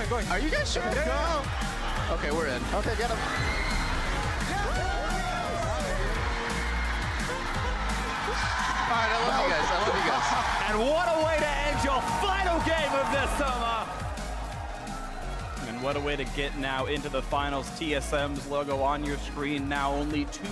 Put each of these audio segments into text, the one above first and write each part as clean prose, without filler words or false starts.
going. Are you guys sure? Go. Okay, we're in. Okay, get him. All right, I love you guys. I love you guys. And what a way to end your final game of this summer. And what a way to get now into the finals. TSM's logo on your screen now, only 2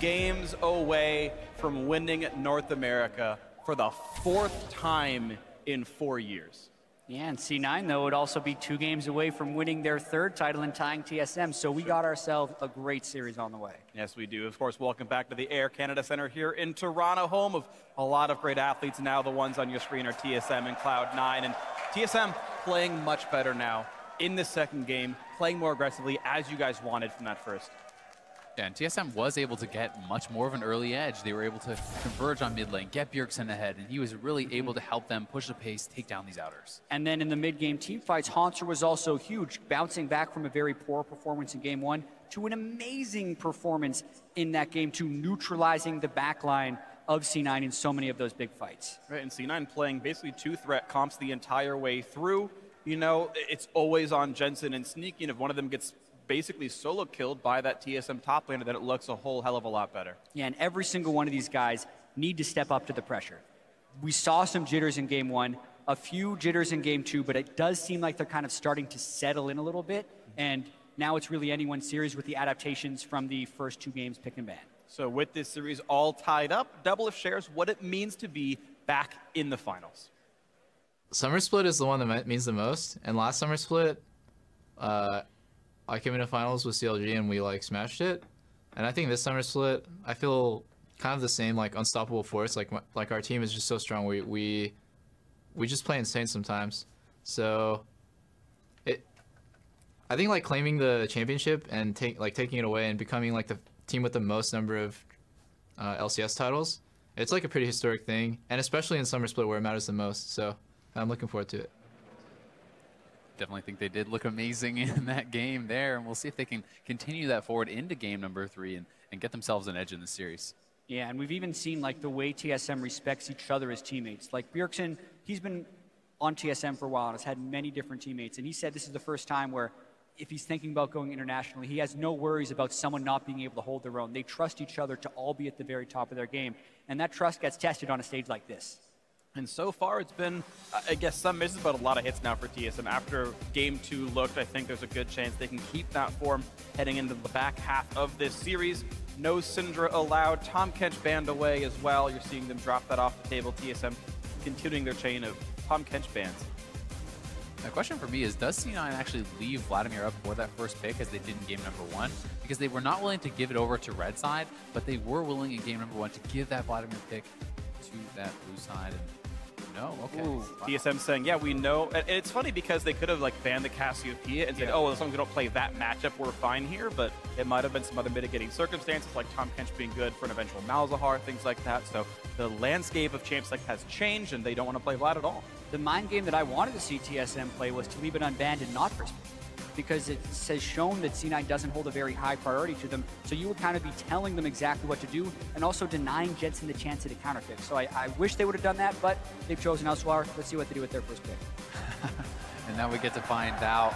games away from winning North America for the 4th time in 4 years. Yeah, and C9, though, would also be 2 games away from winning their 3rd title and tying TSM, so we got ourselves a great series on the way. Yes, we do. Of course, welcome back to the Air Canada Centre here in Toronto, home of a lot of great athletes. Now the ones on your screen are TSM and Cloud9, and TSM playing much better now in the 2nd game, playing more aggressively as you guys wanted from that first. Yeah, and TSM was able to get much more of an early edge. They were able to converge on mid lane, get Bjergsen ahead, and he was really able to help them push the pace, take down these outers. And then in the mid-game team fights, Haunter was also huge, bouncing back from a very poor performance in Game 1 to an amazing performance in that Game 2, neutralizing the backline of C9 in so many of those big fights. Right, and C9 playing basically 2-threat comps the entire way through. You know, it's always on Jensen and Sneaky, and if one of them gets basically solo killed by that TSM top laner, then it looks a whole hell of a lot better. Yeah, and every single one of these guys need to step up to the pressure. We saw some jitters in Game 1, a few jitters in Game 2, but it does seem like they're kind of starting to settle in a little bit, and now it's really anyone's series with the adaptations from the first 2 games pick and ban. So with this series all tied up, Doublelift shares what it means to be back in the finals. Summer Split is the one that means the most, and last Summer Split, I came into finals with CLG and we like smashed it, and I think this Summer Split I feel kind of the same, like unstoppable force. Like our team is just so strong. We just play insane sometimes. So I think like claiming the championship and taking it away and becoming like the team with the most number of LCS titles, it's like a pretty historic thing, and especially in Summer Split where it matters the most. So I'm looking forward to it. Definitely think they did look amazing in that game there, and we'll see if they can continue that forward into game number 3 and get themselves an edge in the series. Yeah, and we've even seen like the way TSM respects each other as teammates. Like Bjergsen, he's been on TSM for a while and has had many different teammates, and he said this is the first time where if he's thinking about going internationally, he has no worries about someone not being able to hold their own. They trust each other to all be at the very top of their game, and that trust gets tested on a stage like this. And so far, it's been, I guess, some misses, but a lot of hits now for TSM. After Game 2 looked, I think there's a good chance they can keep that form heading into the back half of this series. No Syndra allowed. Tom Kench banned away as well. You're seeing them drop that off the table. TSM continuing their chain of Tom Kench bans. The question for me is, does C9 actually leave Vladimir up for that first pick as they did in game number 1? Because they were not willing to give it over to red side, but they were willing in game number 1 to give that Vladimir pick to that blue side. And no, okay. Ooh, wow. TSM saying, yeah, we know. And it's funny because they could have like banned the Cassiopeia and said, oh, as long as we don't play that matchup, we're fine here. But it might have been some other mitigating circumstances, like Tom Kench being good for an eventual Malzahar, things like that. So the landscape of Champ Select has changed, and they don't want to play Vlad at all. The mind game that I wanted to see TSM play was to leave it unbanned and not first pick, because it has shown that C9 doesn't hold a very high priority to them. So you would kind of be telling them exactly what to do and also denying Jensen the chance at a counter pick. So I wish they would have done that, but they've chosen elsewhere. Let's see what they do with their first pick. And now we get to find out,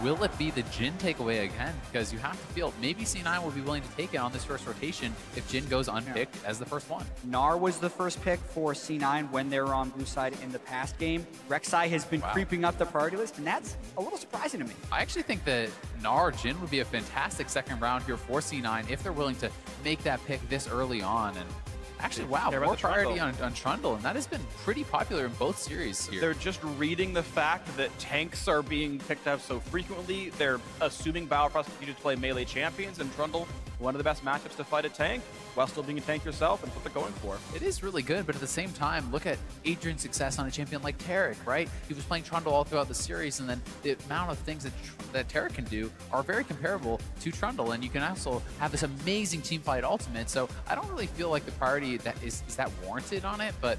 will it be the Jhin takeaway again? Because you have to feel maybe C9 will be willing to take it on this first rotation if Jhin goes unpicked as the first one. Gnar was the first pick for C9 when they were on blue side in the past game. Rek'Sai has been creeping up the priority list, and that's a little surprising to me. I actually think that Gnar Jhin would be a fantastic second round here for C9 if they're willing to make that pick this early on. And actually, wow, more priority on Trundle, and that has been pretty popular in both series here. They're just reading the fact that tanks are being picked up so frequently. They're assuming Biofrost continue to play melee champions, and Trundle, one of the best matchups to fight a tank, while still being a tank yourself, and what they're going for. It is really good, but at the same time, look at Adrian's success on a champion like Taric, right? He was playing Trundle all throughout the series, and then the amount of things that Taric can do are very comparable to Trundle, and you can also have this amazing teamfight ultimate, so I don't really feel like the priority that is that warranted on it, but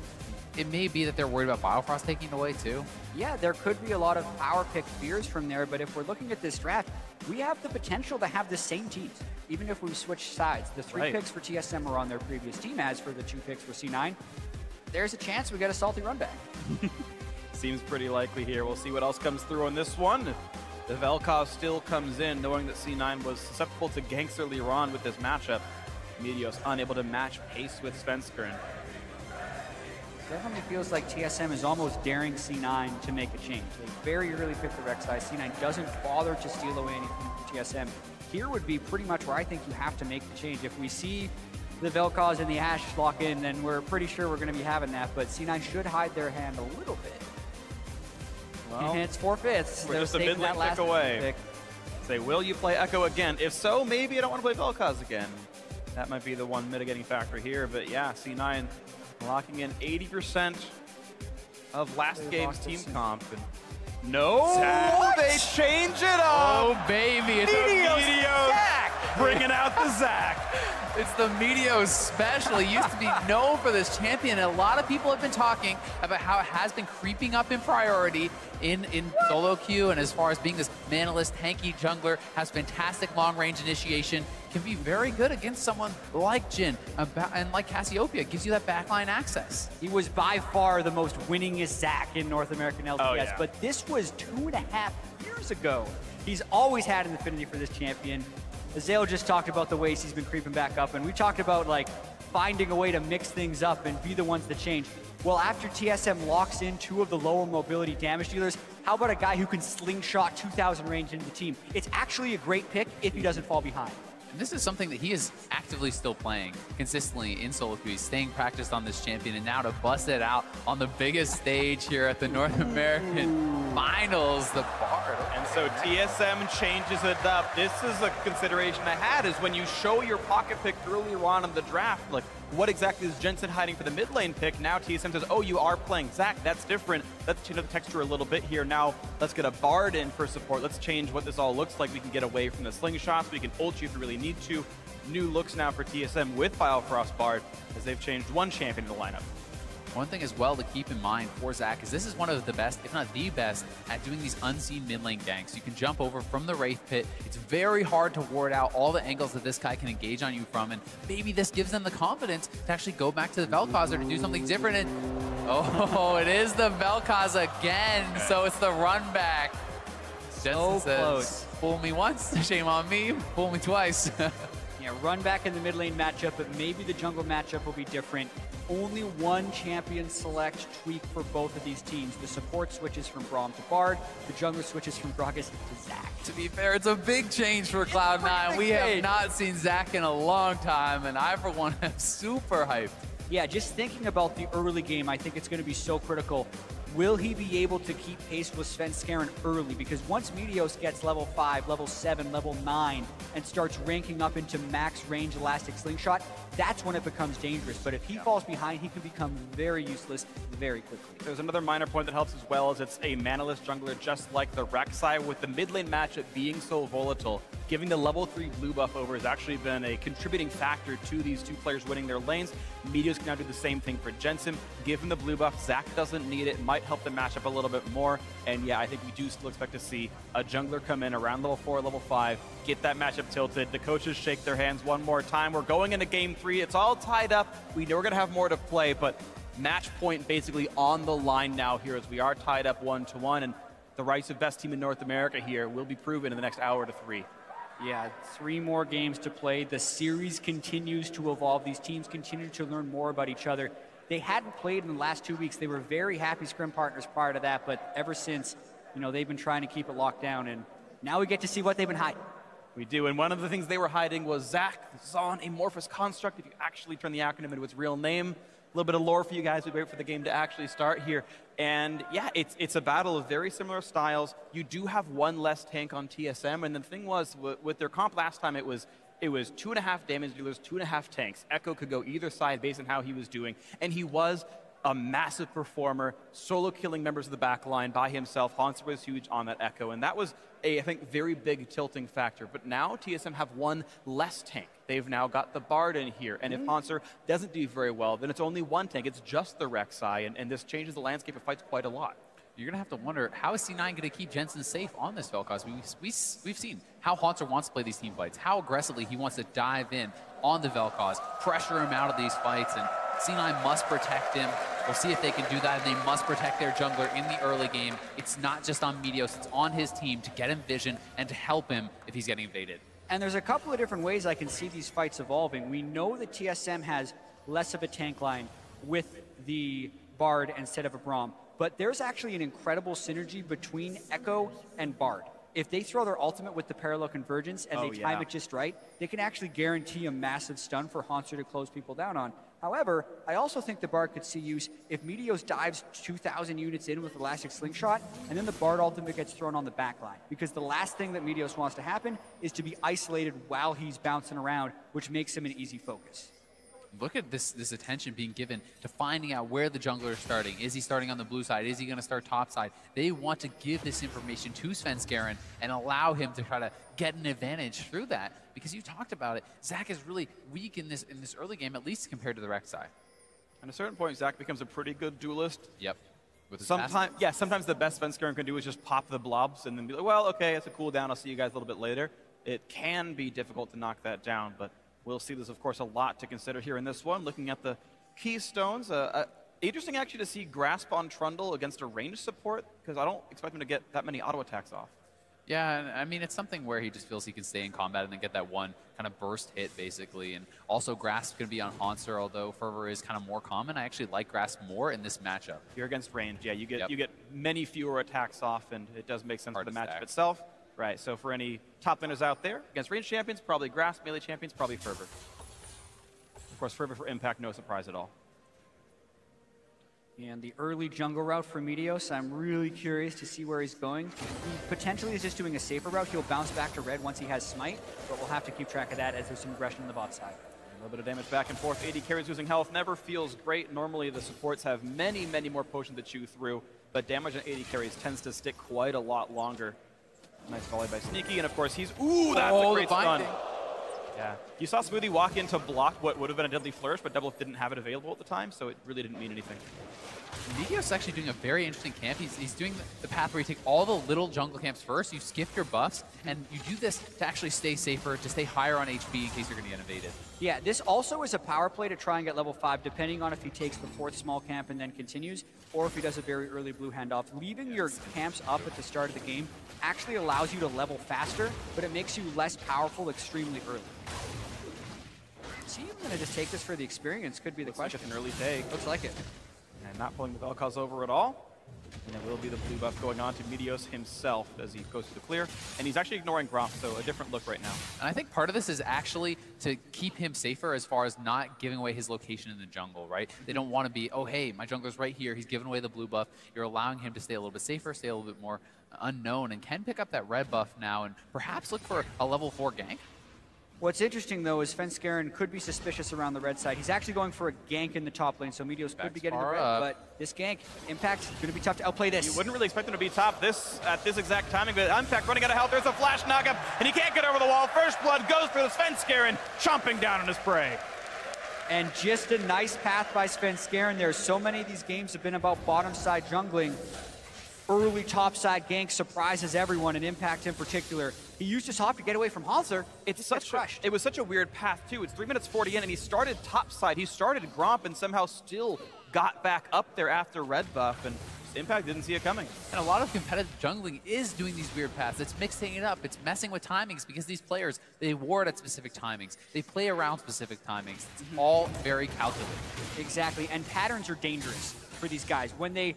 it may be that they're worried about Biofrost taking it away too. Yeah, there could be a lot of power pick fears from there, but if we're looking at this draft, we have the potential to have the same teams, even if we switch sides. The 3 picks for TSM are on their previous team, as for the 2 picks for C9. There's a chance we get a salty run back. Seems pretty likely here. We'll see what else comes through on this one. The Vel'Koz still comes in, knowing that C9 was susceptible to ganks earlier on with this matchup. Meteos unable to match pace with Svenskeren. Definitely feels like TSM is almost daring C9 to make a change. They very early pick the Rek'Sai. C9 doesn't bother to steal away anything from TSM. Here would be pretty much where I think you have to make the change. If we see the Vel'Koz and the Ashe lock in, then we're pretty sure we're going to be having that. But C9 should hide their hand a little bit. Well, and it's 4/5. We're just a mid lane pick away. Pick. Say, will you play Echo again? If so, maybe I don't want to play Vel'Koz again. That might be the one mitigating factor here. But yeah, C9 locking in 80% of last game's team comp. And no, Zach. they change it up. Oh, baby. It's Meteos bringing out the Zach. It's the Meteos special. He used to be known for this champion, and a lot of people have been talking about how it has been creeping up in priority in solo queue, and as far as being this manaless, tanky jungler, has fantastic long-range initiation, can be very good against someone like Jhin, and like Cassiopeia, gives you that backline access. He was by far the most winningest Zac in North American LCS, Oh, yeah. but this was 2.5 years ago. He's always had an affinity for this champion. Azale just talked about the ways he's been creeping back up, and we talked about like finding a way to mix things up and be the ones that change. Well, after TSM locks in 2 of the lower mobility damage dealers, how about a guy who can slingshot 2,000 range into the team? It's actually a great pick if he doesn't fall behind. And this is something that he is actively still playing consistently in solo queue. He's staying practiced on this champion, and now to bust it out on the biggest stage here at the North American Finals, the Bard. And so TSM changes it up. This is a consideration I had, is when you show your pocket pick earlier on in the draft, like what exactly is Jensen hiding for the mid lane pick? Now TSM says, oh, you are playing Zac. That's different. Let's change the texture a little bit here. Now let's get a Bard in for support. Let's change what this all looks like. We can get away from the slingshots. We can ult you if we really need to. New looks now for TSM with Biofrost Bard, as they've changed one champion in the lineup. One thing as well to keep in mind for Zac is this is one of the best, if not the best, at doing these unseen mid lane ganks. You can jump over from the Wraith Pit. It's very hard to ward out all the angles that this guy can engage on you from, and maybe this gives them the confidence to actually go back to the Vel'Koz or to do something different. And oh, it is the Vel'Koz again, so it's the run back. Jensen says, close. Fool me once, shame on me, fool me twice. Yeah, run back in the mid lane matchup, but maybe the jungle matchup will be different. Only one champion select tweak for both of these teams. The support switches from Braum to Bard. The jungler switches from Gragas to Zac. To be fair, it's a big change for Cloud9. We have not seen Zac in a long time, and I, for one, am super hyped. Yeah, just thinking about the early game, I think it's going to be so critical. Will he be able to keep pace with Svenskeren early? Because once Meteos gets level 5, level 7, level 9, and starts ranking up into max range elastic slingshot, that's when it becomes dangerous. But if he falls behind, he can become very useless very quickly. There's another minor point that helps as well, as it's a manaless jungler just like the Rek'Sai, with the mid lane matchup being so volatile. Giving the level 3 blue buff over has actually been a contributing factor to these two players winning their lanes. Meteos can now do the same thing for Jensen. Give him the blue buff. Zac doesn't need it. Might help them match up a little bit more. And yeah, I think we do still expect to see a jungler come in around level 4, level 5, get that matchup tilted. The coaches shake their hands one more time. We're going into game 3. It's all tied up. We know we're going to have more to play, but match point basically on the line now here, as we are tied up 1-1. And the rights of best team in North America here will be proven in the next hour to 3. Yeah, 3 more games to play. The series continues to evolve. These teams continue to learn more about each other. They hadn't played in the last 2 weeks. They were very happy scrim partners prior to that, but ever since, you know, they've been trying to keep it locked down, and now we get to see what they've been hiding. We do, and one of the things they were hiding was Zac, the Zon amorphous construct, if you actually turn the acronym into its real name. A little bit of lore for you guys. We wait for the game to actually start here. And yeah, it's a battle of very similar styles. You do have one less tank on TSM, and the thing was, with their comp last time, it was 2.5 damage dealers, 2.5 tanks. Echo could go either side based on how he was doing, and he was a massive performer, solo killing members of the back line by himself. Haunter was huge on that Echo, and that was a, I think, very big tilting factor. But now TSM have one less tank. They've now got the Bard in here, and if Haunter doesn't do very well, then it's only one tank. It's just the Rek'Sai, and this changes the landscape of fights quite a lot. You're going to have to wonder, how is C9 going to keep Jensen safe on this Vel'Koz? We've seen how Haunter wants to play these team fights, how aggressively he wants to dive in on the Vel'Koz, pressure him out of these fights, and C9 must protect him. We'll see if they can do that, and they must protect their jungler in the early game. It's not just on Meteos, it's on his team to get him vision and to help him if he's getting invaded. And there's a couple of different ways I can see these fights evolving. We know that TSM has less of a tank line with the Bard instead of a Braum, but there's actually an incredible synergy between Echo and Bard. If they throw their ultimate with the parallel convergence and they time it just right, they can actually guarantee a massive stun for Haunter to close people down on. However, I also think the Bard could see use if Meteos dives 2,000 units in with Elastic Slingshot, and then the Bard ultimate gets thrown on the back line. Because the last thing that Meteos wants to happen is to be isolated while he's bouncing around, which makes him an easy focus. Look at this attention being given to finding out where the jungler is starting. Is he starting on the blue side? Is he going to start top side? They want to give this information to Svenskeren and allow him to try to get an advantage through that. Because you talked about it, Zach is really weak in this early game, at least compared to the Rek'Sai. At a certain point, Zach becomes a pretty good duelist. Yep. With his Sometimes, yeah, sometimes the best Svenskeren can do is just pop the blobs and then be like, well, okay, it's a cooldown. I'll see you guys a little bit later. It can be difficult to knock that down, but we'll see there's, of course, a lot to consider here in this one. Looking at the keystones, interesting actually to see Grasp on Trundle against a ranged support, because I don't expect him to get that many auto attacks off. Yeah, I mean, it's something where he just feels he can stay in combat and then get that one kind of burst hit, basically. And also, Grasp can be on Haunter, although Fervor is kind of more common. I actually like Grasp more in this matchup. You're against range, yeah. You get many fewer attacks off, and it does make sense for the matchup stack itself. Right, so for any top laners out there, against ranged champions, probably Grasp, melee champions, probably Fervor. Of course, Fervor for Impact, no surprise at all. And the early jungle route for Meteos, I'm really curious to see where he's going. He potentially is just doing a safer route. He'll bounce back to red once he has Smite, but we'll have to keep track of that as there's some aggression on the bot side. A little bit of damage back and forth. AD carries losing health never feels great. Normally the supports have many, many more potions to chew through, but damage on AD carries tends to stick quite a lot longer. Nice volley by Sneaky, and of course he's, ooh, that's a great stun. Yeah, you saw Smoothie walk in to block what would have been a deadly flourish, but Doublelift didn't have it available at the time, so it really didn't mean anything. Meteos is actually doing a very interesting camp. He's doing the path where you take all the little jungle camps first, you skip your buffs, and you do this to actually stay safer, to stay higher on HP in case you're going to get invaded. Yeah, this also is a power play to try and get level 5, depending on if he takes the 4th small camp and then continues, or if he does a very early blue handoff. Leaving your camps up at the start of the game actually allows you to level faster, but it makes you less powerful extremely early. Is he even going to just take this for the experience? Could be the question. Like an early take. Looks like it. And not pulling the Vel'Koz over at all. And it will be the blue buff going on to Meteos himself as he goes through the clear. And he's actually ignoring Gromp, so a different look right now. And I think part of this is actually to keep him safer as far as not giving away his location in the jungle, right? They don't want to be, oh, hey, my jungler's right here. He's giving away the blue buff. You're allowing him to stay a little bit safer, stay a little bit more unknown, and can pick up that red buff now and perhaps look for a level 4 gank. What's interesting, though, is Svenskeren could be suspicious around the red side. He's actually going for a gank in the top lane, so Meteos could be getting the red, but this gank, Impact, going to be tough to outplay this. You wouldn't really expect him to be top at this exact timing, but Impact running out of health. There's a flash knockup, and he can't get over the wall. First blood goes for the Svenskeren, chomping down on his prey. And just a nice path by Svenskeren there. So many of these games have been about bottom side jungling. Early top side gank surprises everyone, and Impact in particular. He used his hop to get away from Haunter. It was such a weird path too. It's 3 minutes 40 in, and he started top side. He started Gromp and somehow still got back up there after red buff, and Impact didn't see it coming. And a lot of competitive jungling is doing these weird paths. It's mixing it up. It's messing with timings because these players, they ward at specific timings. They play around specific timings. It's all very calculated. Exactly, and patterns are dangerous for these guys. When they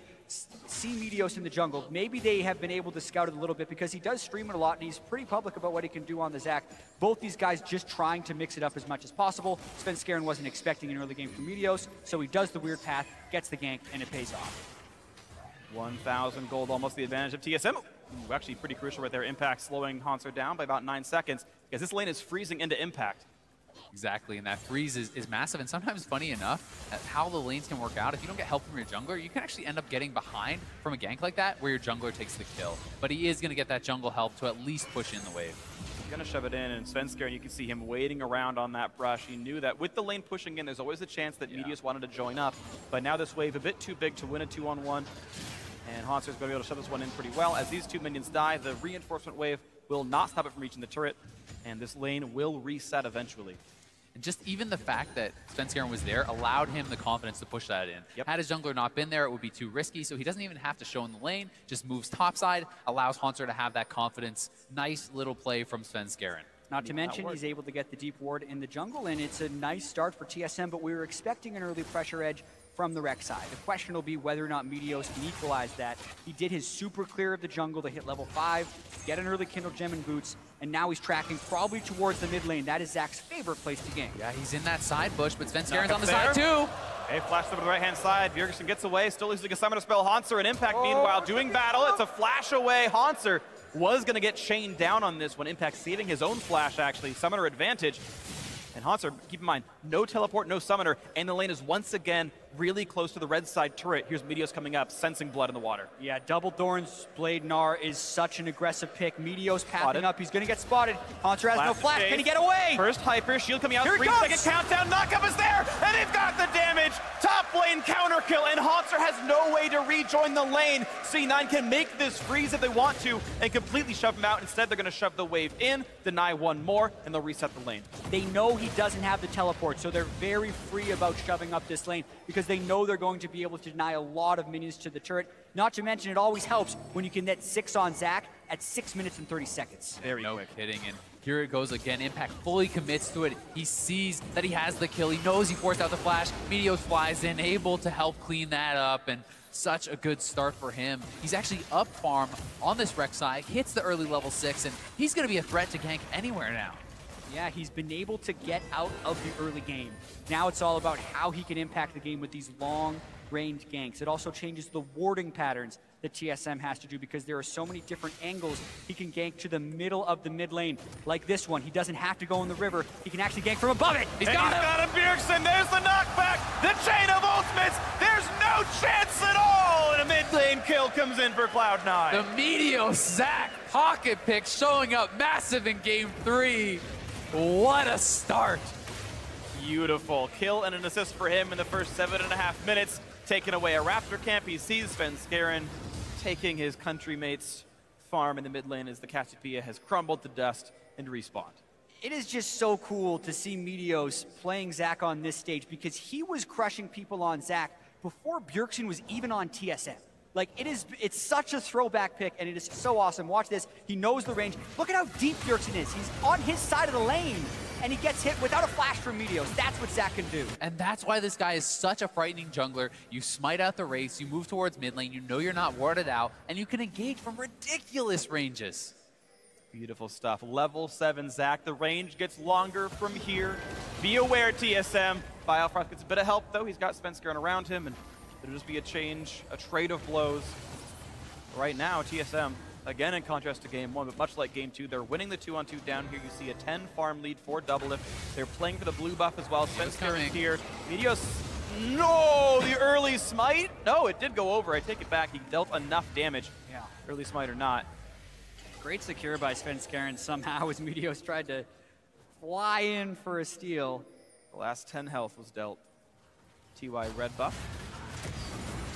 see Meteos in the jungle, maybe they have been able to scout it a little bit because he does stream it a lot and he's pretty public about what he can do on the Zac. Both these guys just trying to mix it up as much as possible. Svenskeren wasn't expecting an early game from Meteos, so he does the weird path, gets the gank, and it pays off. 1,000 gold, almost the advantage of TSM. Ooh, actually pretty crucial right there. Impact slowing Haunter down by about 9 seconds because this lane is freezing into Impact. Exactly, and that freeze is massive, and sometimes funny enough, how the lanes can work out. If you don't get help from your jungler, you can actually end up getting behind from a gank like that where your jungler takes the kill. But he is going to get that jungle help to at least push in the wave. He's going to shove it in, and Svenskeren, you can see him waiting around on that brush. He knew that with the lane pushing in, there's always a chance that Meteos wanted to join up. But now this wave a bit too big to win a 2-on-1, and Haunter's going to be able to shove this one in pretty well. As these two minions die, the reinforcement wave will not stop it from reaching the turret, and this lane will reset eventually. And just even the fact that Svenskeren was there allowed him the confidence to push that in. Had his jungler not been there, it would be too risky, so he doesn't even have to show in the lane, just moves topside, allows Hauntzer to have that confidence. Nice little play from Svenskeren. Not to mention, he's able to get the deep ward in the jungle, and it's a nice start for TSM, but we were expecting an early pressure edge from the rec side. The question will be whether or not Meteos can equalize that. He did his super clear of the jungle to hit level 5, get an early Kindle Gem and boots, and now he's tracking probably towards the mid lane. That is Zach's favorite place to gank. Yeah, he's in that side bush, but Svenskeren's on the side too. Hey, flash over to the right-hand side. Bjergsen gets away, still using a summoner spell. Hauntzer and Impact, meanwhile, doing battle. It's a flash away. Hauntzer was going to get chained down on this one. Impact saving his own flash, actually. Summoner advantage. And Hauntzer, keep in mind, no teleport, no summoner, and the lane is once again really close to the red side turret. Here's Meteos coming up, sensing blood in the water. Yeah, Double Thorns Blade Gnar is such an aggressive pick. Meteos pathing up, he's going to get spotted. Hauntzer has no flash, can he get away? First Hyper, shield coming out, 3-second countdown, knockup is there, and they've got the damage! Top lane counter kill, and Hauntzer has no way to rejoin the lane. C9 can make this freeze if they want to, and completely shove him out. Instead, they're going to shove the wave in, deny one more, and they'll reset the lane. They know he doesn't have the teleport, so they're very free about shoving up this lane, because they know they're going to be able to deny a lot of minions to the turret. Not to mention, it always helps when you can net 6 on Zach at 6 minutes and 30 seconds. Very quick. No kidding, and here it goes again. Impact fully commits to it. He sees that he has the kill. He knows he forced out the flash. Meteos flies in, able to help clean that up, and such a good start for him. He's actually up farm on this rec side, hits the early level 6, and he's going to be a threat to gank anywhere now. Yeah, he's been able to get out of the early game. Now it's all about how he can impact the game with these long-range ganks. It also changes the warding patterns that TSM has to do, because there are so many different angles he can gank to the middle of the mid lane. Like this one, he doesn't have to go in the river. He can actually gank from above it. He's got him, Bjergsen. There's the knockback. The chain of ultimates. There's no chance at all. And a mid lane kill comes in for Cloud9. The Meteos Zach pocket pick showing up massive in game 3. What a start. Beautiful. Kill and an assist for him in the first 7.5 minutes. Taking away a Raptor camp. He sees Svenskeren taking his countrymates' farm in the mid lane as the Cassiopeia has crumbled to dust and respawned. It is just so cool to see Meteos playing Zach on this stage, because he was crushing people on Zach before Bjergsen was even on TSM. Like, it's such a throwback pick, and it is so awesome. Watch this. He knows the range. Look at how deep Bjergsen is. He's on his side of the lane, and he gets hit without a flash from Meteos. That's what Zach can do. And that's why this guy is such a frightening jungler. You smite out the race, you move towards mid lane, you know you're not warded out, and you can engage from ridiculous ranges. Beautiful stuff. Level 7 Zach. The range gets longer from here. Be aware, TSM. Biofrost gets a bit of help, though. He's got Svenskeren around him, and it'll just be a change, a trade of blows. Right now, TSM, again in contrast to game 1, but much like game 2, they're winning the 2-on-2 down here. You see a 10 farm lead for Doublelift. They're playing for the blue buff as well. Svenskeren here. Meteos, no, the early smite. No, it did go over. I take it back. He dealt enough damage. Yeah. Early smite or not. Great secure by Svenskeren somehow as Meteos tried to fly in for a steal. The last 10 health was dealt. TY red buff.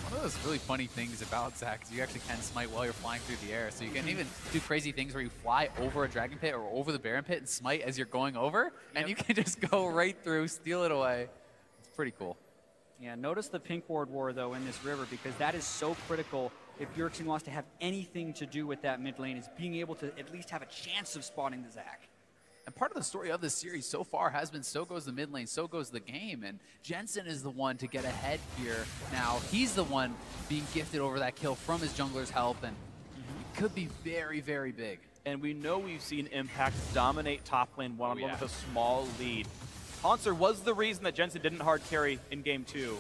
One of those really funny things about Zach is you actually can smite while you're flying through the air. So you can even do crazy things where you fly over a dragon pit or over the baron pit and smite as you're going over. And you can just go right through, steal it away. It's pretty cool. Yeah, notice the pink ward war, though, in this river, because that is so critical if Bjergsen wants to have anything to do with that mid lane, is being able to at least have a chance of spotting the Zach. And part of the story of this series so far has been so goes the mid lane, so goes the game. And Jensen is the one to get ahead here. Now, he's the one being gifted over that kill from his jungler's help, and it could be very, very big. And we know we've seen Impact dominate top lane one-on-one with a small lead. Hauntzer was the reason that Jensen didn't hard carry in game 2.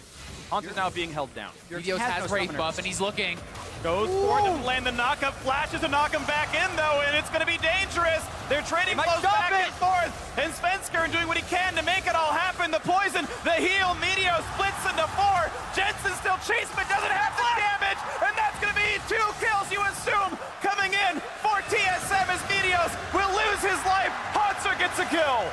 Hauntzer now being held down. Meteos has Wraith buff, and he's looking. Goes for it, doesn't land the knockup, flashes to knock him back in, though, and it's going to be dangerous. They're trading blows back and forth, and Svenskeren doing what he can to make it all happen. The poison, the heal, Meteos splits into 4. Jensen still chasing, but doesn't have the damage, and that's going to be 2 kills, you assume, coming in for TSM as Meteos will lose his life. Hauntzer gets a kill.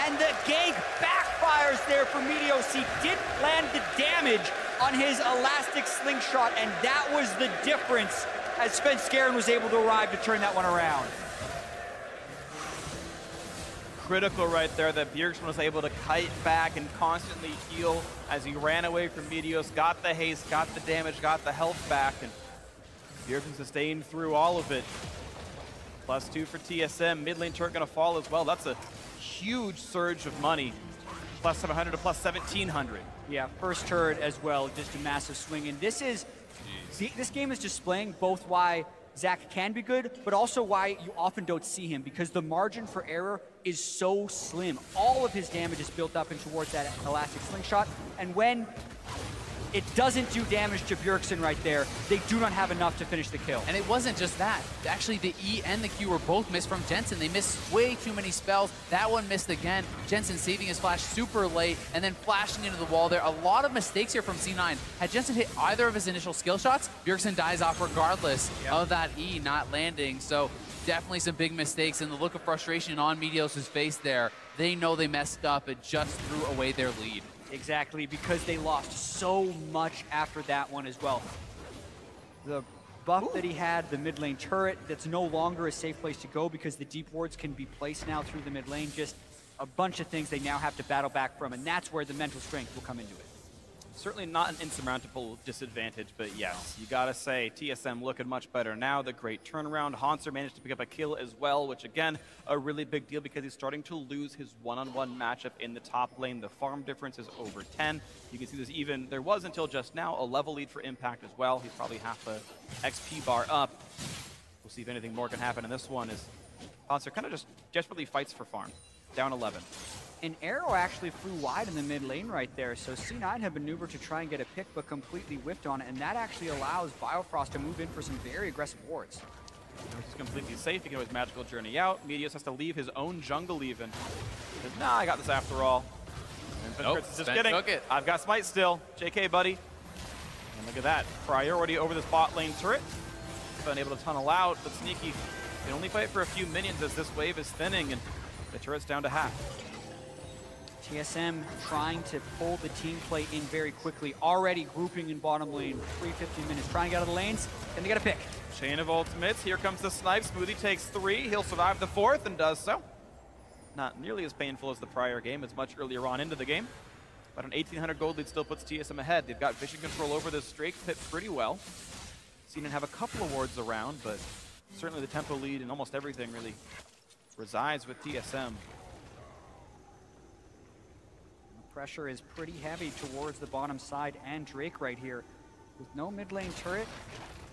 And the gank backfires there for Meteos. He didn't land the damage on his elastic slingshot, and that was the difference as Svenskeren was able to arrive to turn that one around. critical right there that Bjergsen was able to kite back and constantly heal as he ran away from Meteos, got the haste, got the damage, got the health back, and Bjergsen sustained through all of it. +2 for TSM. Mid lane turret gonna fall as well. That's a huge surge of money. +700 to +1700. Yeah, first turret as well, just a massive swing. And this is, this game is displaying both why Zach can be good, but also why you often don't see him, because the margin for error is so slim. All of his damage is built up and towards that elastic slingshot, and when it doesn't do damage to Bjergsen right there, they do not have enough to finish the kill. And it wasn't just that. Actually, the E and the Q were both missed from Jensen. They missed way too many spells. That one missed again. Jensen saving his flash super late and then flashing into the wall there. A lot of mistakes here from C9. Had Jensen hit either of his initial skill shots, Bjergsen dies off regardless of that E not landing. So definitely some big mistakes, and the look of frustration on Meteos' face there. They know they messed up. It just threw away their lead. Exactly, because they lost so much after that one as well. The buff that he had, the mid lane turret, that's no longer a safe place to go because the deep wards can be placed now through the mid lane. Just a bunch of things they now have to battle back from, and that's where the mental strength will come into it. Certainly not an insurmountable disadvantage, but yes, you gotta say, TSM looking much better now. The great turnaround. Hanser managed to pick up a kill as well, which again, a really big deal because he's starting to lose his one-on-one matchup in the top lane. The farm difference is over 10. You can see this even, there was until just now, a level lead for Impact as well. He's probably half a XP bar up. We'll see if anything more can happen in this one as Hanser kind of just desperately fights for farm. Down 11. An arrow actually flew wide in the mid lane right there, so C9 had maneuvered to try and get a pick, but completely whiffed on it, and that actually allows Biofrost to move in for some very aggressive wards. He's completely safe. He can always magical journey out. Meteos has to leave his own jungle even. He says, nah, I got this after all. And Nope, just kidding. took it. I've got smite still. JK, buddy. And look at that. Priority over this bot lane turret. Been able to tunnel out, but Sneaky can only fight for a few minions as this wave is thinning, and the turret's down to half. TSM trying to pull the team play in very quickly, already grouping in bottom lane, 3:50 minutes, trying to get out of the lanes, and they get a pick. Chain of ultimates, here comes the snipe. Smoothie takes 3, he'll survive the 4th and does so. Not nearly as painful as the prior game, it's much earlier on into the game. But an 1800 gold lead still puts TSM ahead. They've got vision control over this Drake pit pretty well. Seen it have a couple of wards around, but certainly the tempo lead and almost everything really resides with TSM. Pressure is pretty heavy towards the bottom side and Drake right here. With no mid lane turret,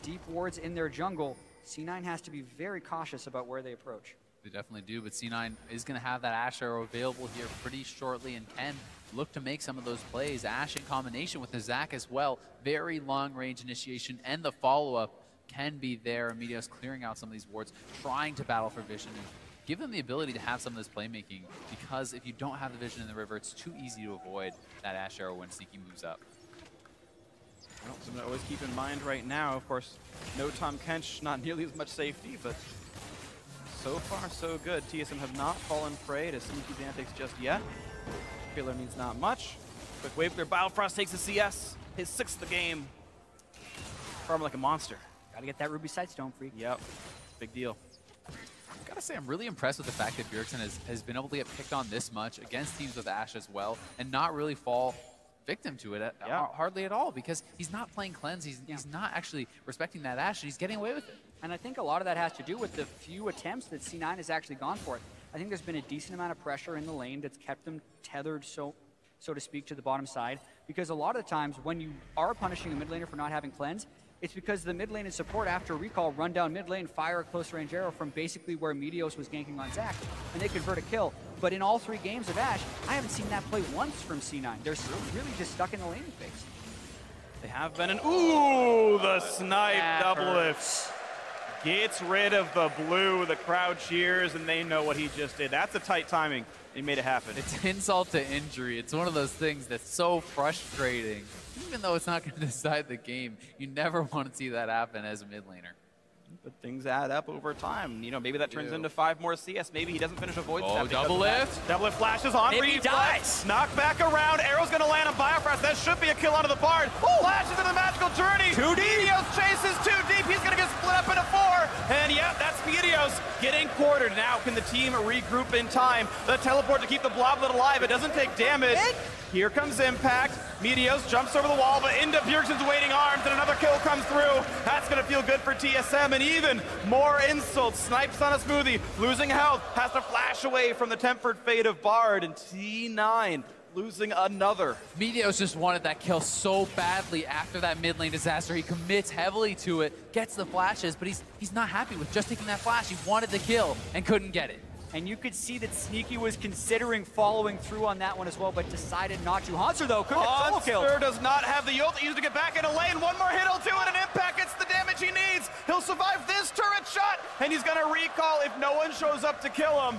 deep wards in their jungle, C9 has to be very cautious about where they approach. They definitely do, but C9 is going to have that Ashe arrow available here pretty shortly and can look to make some of those plays. Ashe in combination with the Zac as well. Very long range initiation, and the follow-up can be there. Meteos clearing out some of these wards, trying to battle for vision and give them the ability to have some of this playmaking, because if you don't have the vision in the river, it's too easy to avoid that Ashe arrow when Sneaky moves up. Well, something to always keep in mind right now, of course, no Tom Kench, not nearly as much safety, but so far so good. TSM have not fallen prey to Sneaky's antics just yet. Killer means not much. Quick wave clear, Biofrost takes the CS, his 6th of the game. Farm like a monster. Gotta get that Ruby Sightstone free. Yep, big deal. I gotta say, I'm really impressed with the fact that Bjergsen has been able to get picked on this much against teams with Ashe as well, and not really fall victim to it hardly at all, because he's not playing cleanse. He's not actually respecting that Ashe, and he's getting away with it. And I think a lot of that has to do with the few attempts that C9 has actually gone for it. I think there's been a decent amount of pressure in the lane that's kept them tethered, so to speak, to the bottom side, because a lot of the times when you are punishing a mid laner for not having cleanse, it's because the mid lane and support after recall run down mid lane, fire a close range arrow from basically where Meteos was ganking on Zac, and they convert a kill. But in all 3 games of Ashe, I haven't seen that play once from C9. They're really just stuck in the laning phase. They have been ooh, the snipe double lift. Gets rid of the blue, the crowd cheers, and they know what he just did. That's a tight timing. He made it happen. It's insult to injury. It's one of those things that's so frustrating. Even though it's not going to decide the game, you never want to see that happen as a mid laner. But things add up over time. You know, maybe that turns into 5 more CS. Maybe he doesn't finish a void step. Double lift. Double lift flashes on. Maybe he dies. Knock back around. Arrow's going to land on Biofrost. That should be a kill onto the Bard. Flashes into the magical journey. Meteos chases too deep. He's going to get split up into 4. And yeah, that's Meteos getting quarter. Now can the team regroup in time? The teleport to keep the Bloblet alive. It doesn't take damage. Here comes Impact. Meteos jumps over the wall, but into Bjergsen's waiting arms, and another kill comes through. That's gonna feel good for TSM, and even more insults. Snipes on a Smoothie, losing health, has to flash away from the tempered fate of Bard, and T9 losing another. Meteos just wanted that kill so badly after that mid lane disaster. He commits heavily to it, gets the flashes, but he's not happy with just taking that flash. He wanted the kill and couldn't get it. And you could see that Sneaky was considering following through on that one as well, but decided not to. Hanser, though, could get solo kill. Hanser does not have the ult used to get back into lane. One more hit will do it, and Impact gets the damage he needs. He'll survive this turret shot, and he's gonna recall if no one shows up to kill him.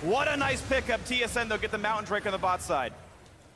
What a nice pickup. TSM, they'll get the Mountain Drake on the bot side.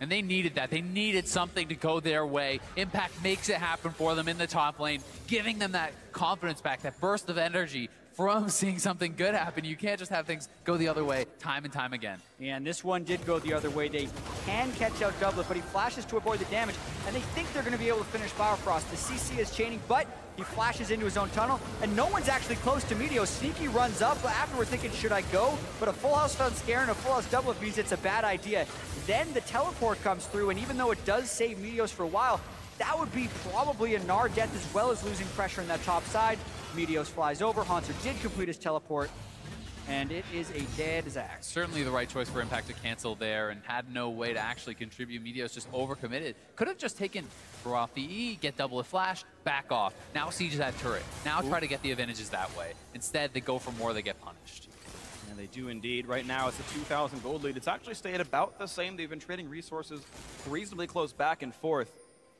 And they needed that. They needed something to go their way. Impact makes it happen for them in the top lane, giving them that confidence back, that burst of energy from seeing something good happen. You can't just have things go the other way time and time again. And this one did go the other way. They can catch out Doublet, but he flashes to avoid the damage, and they think they're going to be able to finish Bifrost. The CC is chaining, but he flashes into his own tunnel, and no one's actually close to Meteos. Sneaky runs up, but after we're thinking, should I go? But a full house Stun Scare and a full house Doublet means it's a bad idea. Then the teleport comes through, and even though it does save Meteos for a while, that would be probably a Gnar death as well as losing pressure on that top side. Meteos flies over. Hanser did complete his teleport, and it is a dead Zac. Certainly the right choice for Impact to cancel there and had no way to actually contribute. Meteos just overcommitted. Could have just taken, throw off the E, get double a flash, back off. Now siege that turret. Now try to get the advantages that way. Instead, they go for more, they get punished. And they do indeed. Right now, it's a 2,000 gold lead. It's actually stayed about the same. They've been trading resources reasonably close back and forth.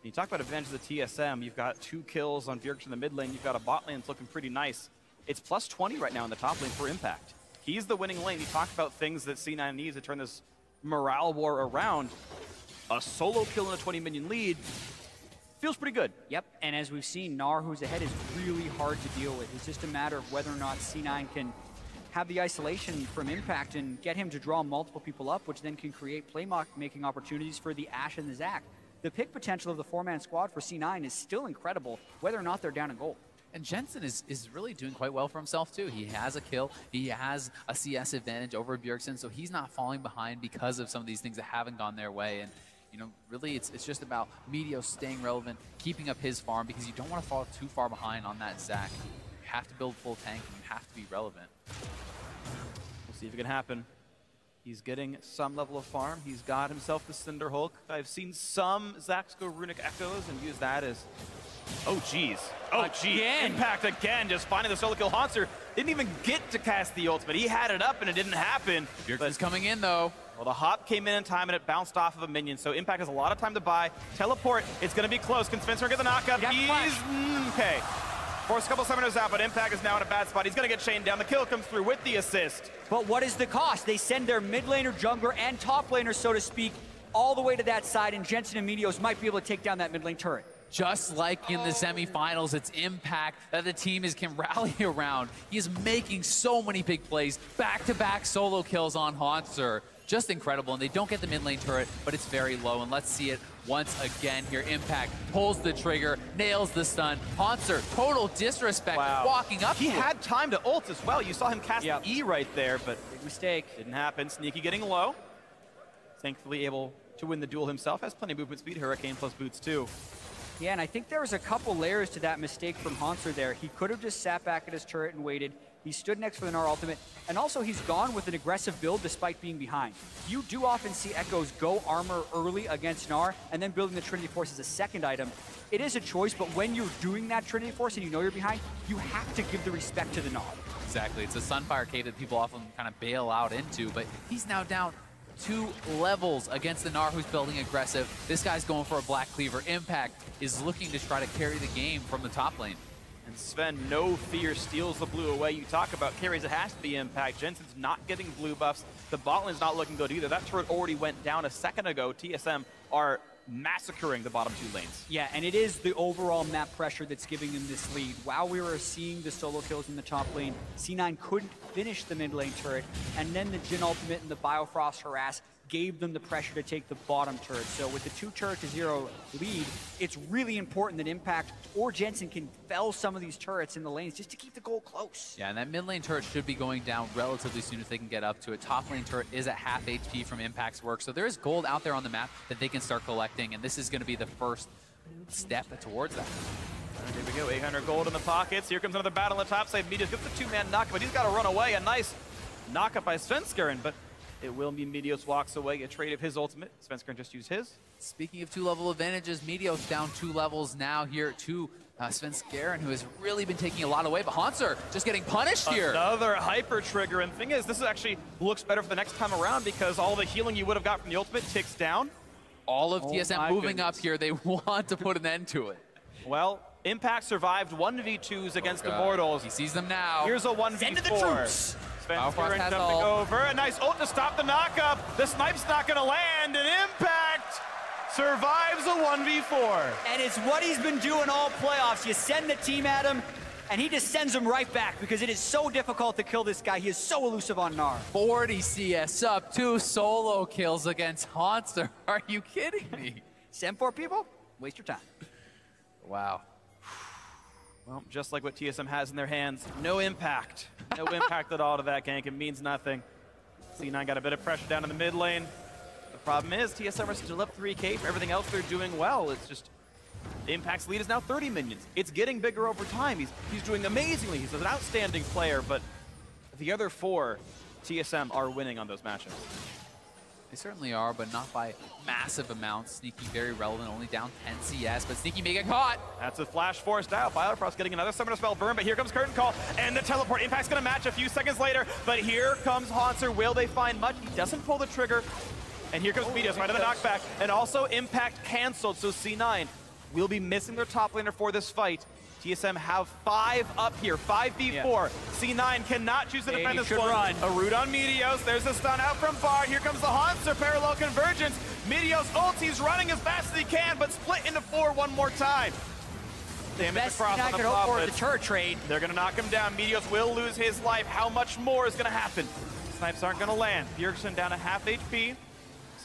And you talk about advantage of the TSM. You've got 2 kills on Bjergsen in the mid lane. You've got a bot lane that's looking pretty nice. It's plus 20 right now in the top lane for Impact. He's the winning lane. You talk about things that C9 needs to turn this morale war around. A solo kill in a 20 minion lead feels pretty good. Yep, and as we've seen, Gnar, who's ahead, is really hard to deal with. It's just a matter of whether or not C9 can have the isolation from Impact and get him to draw multiple people up, which then can create play-making opportunities for the Ashe and the Zac. The pick potential of the 4-man squad for C9 is still incredible, whether or not they're down in gold. And Jensen is really doing quite well for himself too. He has a kill, he has a CS advantage over Bjergsen, so he's not falling behind because of some of these things that haven't gone their way. And you know, really it's just about Meteos staying relevant, keeping up his farm, because you don't want to fall too far behind on that Zac. You have to build full tank and you have to be relevant. We'll see if it can happen. He's getting some level of farm. He's got himself the Cinder Hulk. I've seen some Zacs go Runic Echoes and use that as... Oh, jeez. Oh, geez. Impact again, just finding the solo kill. Hanser didn't even get to cast the ultimate. He had it up and it didn't happen. Bjergsen's coming in, though. Well, the hop came in time and it bounced off of a minion, so Impact has a lot of time to buy. Teleport, it's going to be close. Can Spencer get the knockup? Okay. Force a couple summoners out, but Impact is now in a bad spot. He's going to get chained down. The kill comes through with the assist. But what is the cost? They send their mid laner, jungler, and top laner, so to speak, all the way to that side, and Jensen and Meteos might be able to take down that mid lane turret. Just like in the semifinals, it's Impact that the team can rally around. He is making so many big plays, back-to-back solo kills on Hanser. Just incredible, and they don't get the mid lane turret, but it's very low, and let's see it once again here. Impact pulls the trigger, nails the stun. Hanser, total disrespect, walking up. He had time to ult as well. You saw him cast the E right there, but big mistake. Didn't happen. Sneaky getting low. Thankfully able to win the duel himself. Has plenty of movement speed. Hurricane plus boots too. Yeah, and I think there was a couple layers to that mistake from Hanser there. He could have just sat back at his turret and waited. He stood next for the Gnar ultimate, and also he's gone with an aggressive build despite being behind. You do often see Echoes go armor early against Gnar, and then building the Trinity Force as a second item. It is a choice, but when you're doing that Trinity Force and you know you're behind, you have to give the respect to the Gnar. Exactly, it's a Sunfire cave that people often kind of bail out into, but he's now down 2 levels against the Gnar who's building aggressive. This guy's going for a Black Cleaver. Impact is looking to try to carry the game from the top lane. And Sven, no fear, steals the blue away. You talk about carries, it has to be Impact. Jensen's not getting blue buffs. The bot lane's not looking good either. That turret already went down a second ago. TSM are massacring the bottom 2 lanes. Yeah, and it is the overall map pressure that's giving them this lead. While we were seeing the solo kills in the top lane, C9 couldn't finish the mid lane turret, and then the Jhin ultimate and the Biofrost harass gave them the pressure to take the bottom turret. So with the 2-turret-to-0 lead, it's really important that Impact or Jensen can fell some of these turrets in the lanes just to keep the goal close. Yeah, and that mid lane turret should be going down relatively soon if they can get up to it. Top lane turret is at half HP from Impact's work, so there is gold out there on the map that they can start collecting, and this is going to be the first step towards that. Here we go, 800 gold in the pockets. Here comes another battle on the top side. Meteos gets the two-man knock, but he's got to run away. A nice knock-up by Svenskeren, but it will mean Meteos walks away. A trade of his ultimate. Svenskeren just used his. Speaking of 2-level advantages, Meteos down 2 levels now here to Svenskeren, who has really been taking a lot away, but Hanser just getting punished here. Another hyper trigger, and the thing is, this actually looks better for the next time around because all the healing you would have got from the ultimate ticks down. All of TSM moving up here. They want to put an end to it. Well, Impact survived 1v2s against Immortals. He sees them now. Here's a 1v4. Send to the troops. Svenskeren jumping over. A nice ult to stop the knockup. The snipe's not going to land, and Impact survives a 1v4. And it's what he's been doing all playoffs. You send the team at him, and he just sends them right back because it is so difficult to kill this guy. He is so elusive on Gnar. 40 CS up, 2 solo kills against Hanser. Are you kidding me? Send 4 people, waste your time. Wow. Well, just like what TSM has in their hands, no impact. No impact at all to that gank. It means nothing. C9 got a bit of pressure down in the mid lane. The problem is TSM are still up 3K. For everything else, they're doing well. It's just Impact's lead is now 30 minions. It's getting bigger over time. He's doing amazingly. He's an outstanding player, but the other 4 TSM are winning on those matchups. They certainly are, but not by massive amounts. Sneaky very relevant, only down 10 CS, but Sneaky may get caught. That's a flash forced out. Biofrost getting another Summoner Spell burn, but here comes Curtain Call, and the teleport. Impact's gonna match a few seconds later, but here comes Hanser. Will they find much? He doesn't pull the trigger, and here comes Meteos right on the knockback, and also Impact canceled, so C9 will be missing their top laner for this fight. TSM have 5 up here, 5v4. Yeah. C9 cannot choose to defend this one. Run. A root on Meteos. There's a stun out from Bard. Here comes the Hanser parallel convergence. Meteos ults. He's running as fast as he can, but split into 4 one more time. Damage across on the Prophets. The turret trade. They're going to knock him down. Meteos will lose his life. How much more is going to happen? Snipes aren't going to land. Bjergsen down to half HP.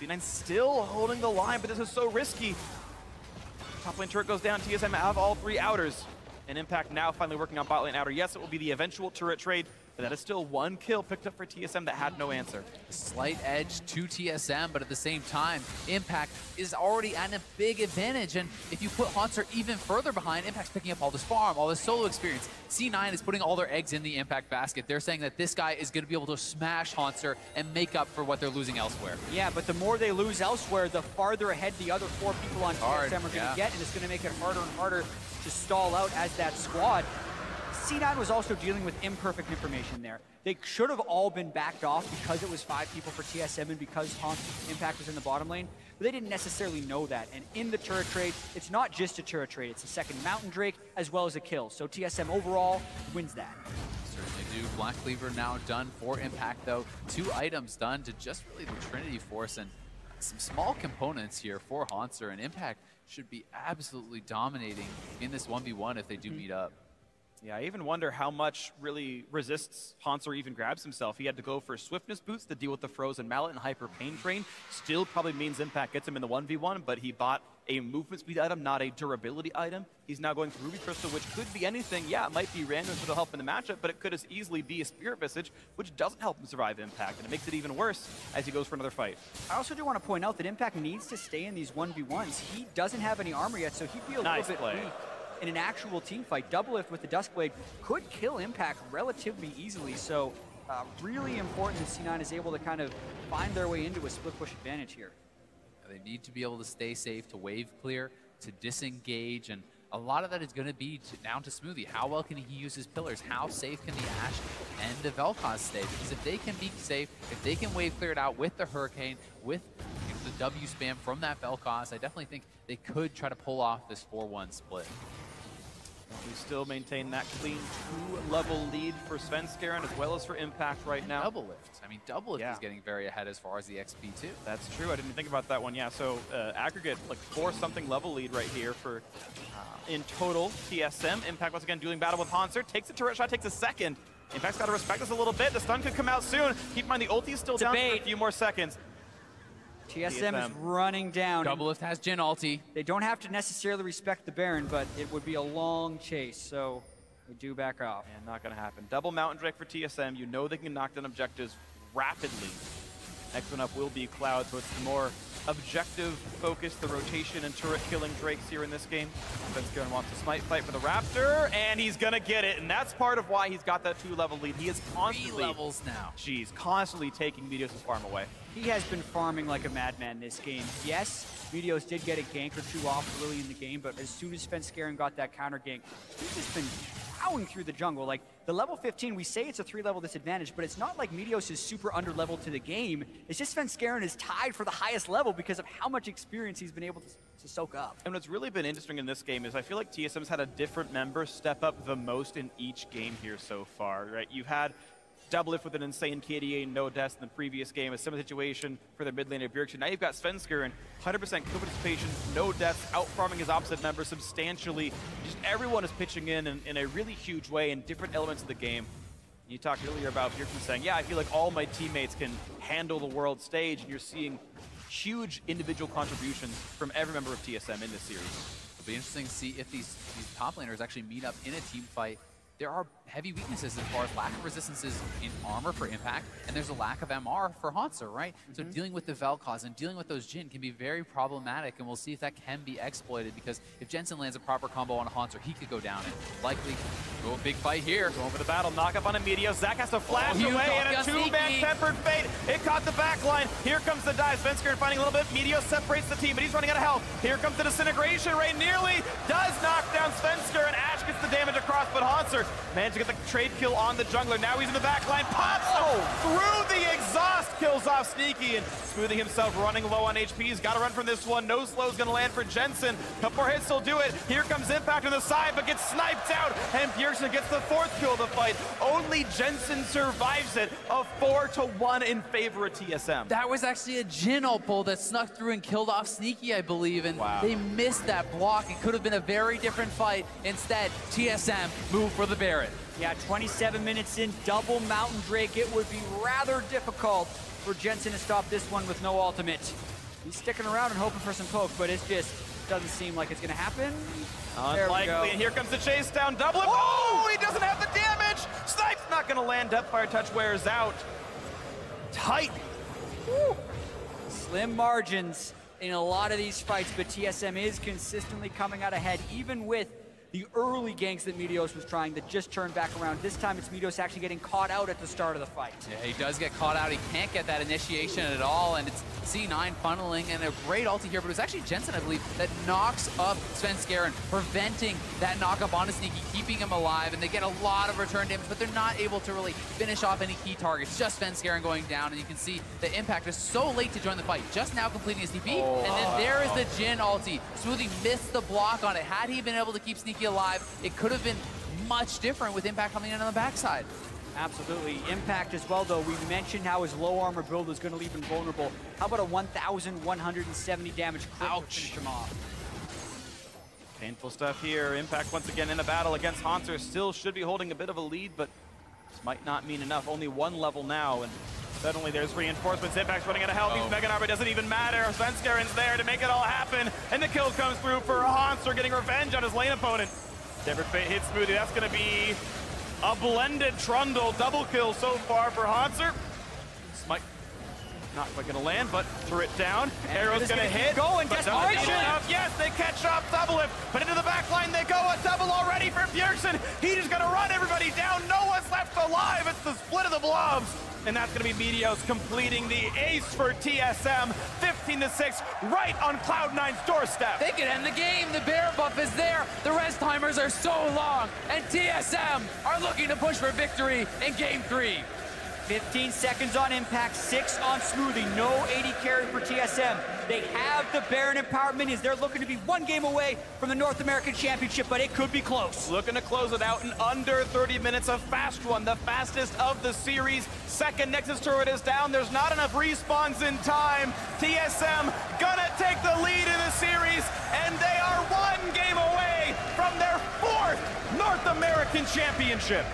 C9 still holding the line, but this is so risky. Top lane turret goes down. TSM have all 3 outers. And Impact now finally working on bot lane outer. Yes, it will be the eventual turret trade, but that is still 1 kill picked up for TSM that had no answer. Slight edge to TSM, but at the same time, Impact is already at a big advantage. And if you put Hanser even further behind, Impact's picking up all this farm, all this solo experience. C9 is putting all their eggs in the Impact basket. They're saying that this guy is going to be able to smash Hanser and make up for what they're losing elsewhere. Yeah, but the more they lose elsewhere, the farther ahead the other 4 people on TSM are going to get, and it's going to make it harder and harder to stall out as that squad. C9 was also dealing with imperfect information there. They should have all been backed off because it was 5 people for TSM and because Impact was in the bottom lane, but they didn't necessarily know that. And in the turret trade, it's not just a turret trade, it's a second Mountain Drake as well as a kill. So TSM overall wins that. Certainly do. Black Cleaver now done for Impact though. 2 items done to just really the Trinity Force and some small components here for Hanser, and Impact should be absolutely dominating in this 1v1 if they do meet up. Yeah, I even wonder how much really resists Hanser even grabs himself. He had to go for swiftness boots to deal with the frozen mallet and hyper pain train. Still probably means Impact gets him in the 1v1, but he bought a movement speed item, not a durability item. He's now going for Ruby Crystal, which could be anything. Yeah, it might be random, so it'll help in the matchup, but it could as easily be a Spirit Visage, which doesn't help him survive Impact, and it makes it even worse as he goes for another fight. I also do want to point out that Impact needs to stay in these 1v1s. He doesn't have any armor yet, so he'd be a little bit weak in an actual team fight. Doublelift with the Duskblade could kill Impact relatively easily, so really important that C9 is able to kind of find their way into a split push advantage here. They need to be able to stay safe, to wave clear, to disengage, and a lot of that is going to be down to Smoothie. How well can he use his pillars? How safe can the Ashe and the Vel'Koz stay? Because if they can be safe, if they can wave clear it out with the Hurricane, with the W spam from that Vel'Koz, I definitely think they could try to pull off this 4-1 split. We still maintain that clean 2-level lead for Svenskeren as well as for Impact right now. Doublelift. I mean, Doublelift is getting very ahead as far as the XP too. That's true. I didn't think about that one. Yeah, so aggregate like 4-something level lead right here for in total TSM. Impact once again dueling battle with Hanser. Takes a turret shot, takes a second. Impact's got to respect this a little bit. The stun could come out soon. Keep in mind the ulti is still down for a few more seconds. TSM is running down. Doublelift has Jhin ulti. They don't have to necessarily respect the Baron, but it would be a long chase, so we do back off. And not gonna happen. Double Mountain Drake for TSM. You know they can knock down objectives rapidly. Next one up will be Cloud, so it's the more objective focus, the rotation and turret killing Drakes here in this game. Svenskeren wants to smite fight for the Raptor, and he's gonna get it, and that's part of why he's got that 2-level lead. He is constantly— 3 levels now. Jeez, constantly taking Meteos' farm away. He has been farming like a madman this game. Yes, Meteos did get a gank or two off early in the game, but as soon as Svenskeren got that counter gank, he's just been plowing through the jungle. Like, the level 15, we say it's a 3-level disadvantage, but it's not like Meteos is super under-leveled to the game. It's just Svenskeren is tied for the highest level because of how much experience he's been able to soak up. And what's really been interesting in this game is I feel like TSM's had a different member step up the most in each game here so far, right? You've had Doublelift with an insane KDA, no deaths in the previous game, a similar situation for their mid laner Bjergsen. Now you've got Svenskeren, 100% kill participation, no deaths, out-farming his opposite member substantially. Just everyone is pitching in a really huge way in different elements of the game. You talked earlier about Bjergsen saying, yeah, I feel like all my teammates can handle the world stage, and you're seeing huge individual contributions from every member of TSM in this series. It'll be interesting to see if these top laners actually meet up in a team fight. There are heavy weaknesses as far as lack of resistances in armor for Impact, and there's a lack of MR for Hauntzer, right? So dealing with the Vel'Koz and dealing with those Jhin can be very problematic, and we'll see if that can be exploited, because if Jensen lands a proper combo on a Hauntzer, he could go down and likely go a big fight here. Going for the battle, knock up on a Meteos. Zach has to flash away, and a two-man tempered fate. It caught the back line. Here comes the dive. Svenskeren finding a little bit. Meteos separates the team, but he's running out of health. Here comes the disintegration ray. Nearly does knock down Svenskeren. Ash gets the damage across, but Hauntzer managed to get the trade kill on the jungler. Now he's in the back line. Pops through the exhaust. Kills off Sneaky, and Smoothie himself running low on HP. He's got to run from this one. No slow's going to land for Jensen. Couple more hits will do it. Here comes Impact on the side, but gets sniped out, and Bjergsen gets the 4th kill of the fight. Only Jensen survives it. A 4-1 in favor of TSM. That was actually a Jhin ult pull that snuck through and killed off Sneaky, I believe, and they missed that block. It could have been a very different fight. Instead, TSM moved for the Baron. Yeah, 27 minutes in, double Mountain Drake. It would be rather difficult for Jensen to stop this one with no ultimate. He's sticking around and hoping for some poke, but it just doesn't seem like it's going to happen. Unlikely, and here comes the chase down. Double it. Oh, he doesn't have the damage. Snipe's not going to land. Deathfire touch wears out. Tight. Woo. Slim margins in a lot of these fights, but TSM is consistently coming out ahead, even with the early ganks that Meteos was trying that just turned back around. This time it's Meteos actually getting caught out at the start of the fight. Yeah, he does get caught out. He can't get that initiation at all, and it's C9 funneling, and a great ulti here, but it's actually Jensen, I believe, that knocks up Svenskeren, preventing that knock-up on Sneaky, keeping him alive, and they get a lot of return damage, but they're not able to really finish off any key targets. Just Svenskeren going down, and you can see the Impact is so late to join the fight, just now completing his TP, and then there is the Jhin ulti. Smoothie missed the block on it. Had he been able to keep Sneaky alive, it could have been much different with Impact coming in on the backside. Absolutely. Impact as well, though. We mentioned how his low armor build is going to leave him vulnerable. How about a 1,170 damage crit to finish him off? Painful stuff here. Impact once again in a battle against Hauntzer. Still should be holding a bit of a lead, but this might not mean enough. Only 1 level now, and suddenly there's reinforcements. Impact's running out of health. He's Mega Armor. Doesn't even matter. Svenskeren's there to make it all happen, and the kill comes through for Hauntzer, getting revenge on his lane opponent. Tempered Fate hits Smoothie. That's going to be a blended Trundle. Double kill so far for Hauntzer. This might not quite going to land, but turret down. Arrow's going to hit. Going. Desperation. Yes, they catch up. Double it. But into the back line they go. A double already for Bjergsen. He's just going to run everybody down. No one's left alive. It's the split of the blobs. And that's going to be Meteos completing the ace for TSM. 15-6, right on Cloud9's doorstep. They can end the game. The bear buff is there. The rest timers are so long. And TSM are looking to push for victory in Game 3. 15 seconds on Impact, 6 on Smoothie. No AD carry for TSM. They have the Baron Empowered Minions. They're looking to be 1 game away from the North American Championship, but it could be close. Looking to close it out in under 30 minutes. A fast one, the fastest of the series. Second Nexus turret is down. There's not enough respawns in time. TSM gonna take the lead in the series, and they are 1 game away from their 4th North American Championship.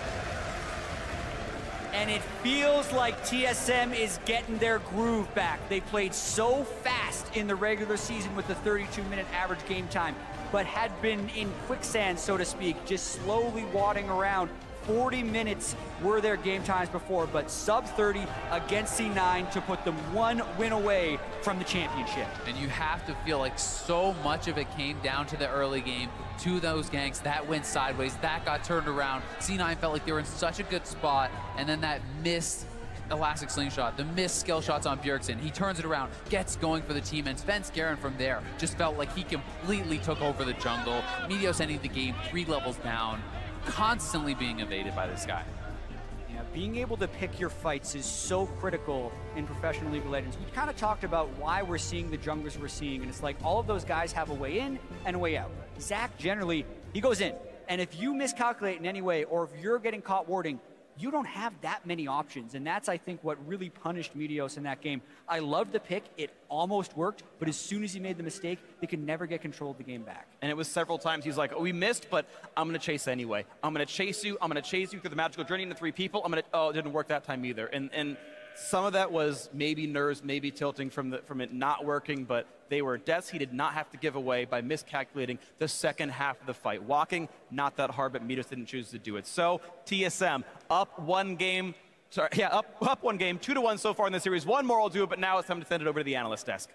And it feels like TSM is getting their groove back. They played so fast in the regular season with the 32-minute average game time, but had been in quicksand, so to speak, just slowly wadding around. 40 minutes were their game times before, but sub 30 against C9 to put them 1 win away from the championship. And you have to feel like so much of it came down to the early game, to those ganks. That went sideways, that got turned around. C9 felt like they were in such a good spot, and then that missed elastic slingshot, the missed skill shots on Bjergsen. He turns it around, gets going for the team, and Sven Skaren from there just felt like he completely took over the jungle. Meteos ending the game 3 levels down, constantly being evaded by this guy. Yeah, being able to pick your fights is so critical in professional League of Legends. We kind of talked about why we're seeing the junglers we're seeing, and it's like all of those guys have a way in and a way out. Zach generally, he goes in, and if you miscalculate in any way, or if you're getting caught warding, you don't have that many options, and that's, I think, what really punished Meteos in that game. I loved the pick. It almost worked, but as soon as he made the mistake, they could never get control of the game back. And it was several times he's like, oh, we missed, but I'm going to chase anyway. I'm going to chase you. I'm going to chase you through the magical journey into 3 people. Oh, it didn't work that time either. And some of that was maybe nerves, maybe tilting from it not working, but they were deaths he did not have to give away by miscalculating the second half of the fight. Walking, not that hard, but Meteos didn't choose to do it. So TSM up 1 game, up 1 game, 2-1 so far in the series. 1 more will do it, but now it's time to send it over to the analyst desk.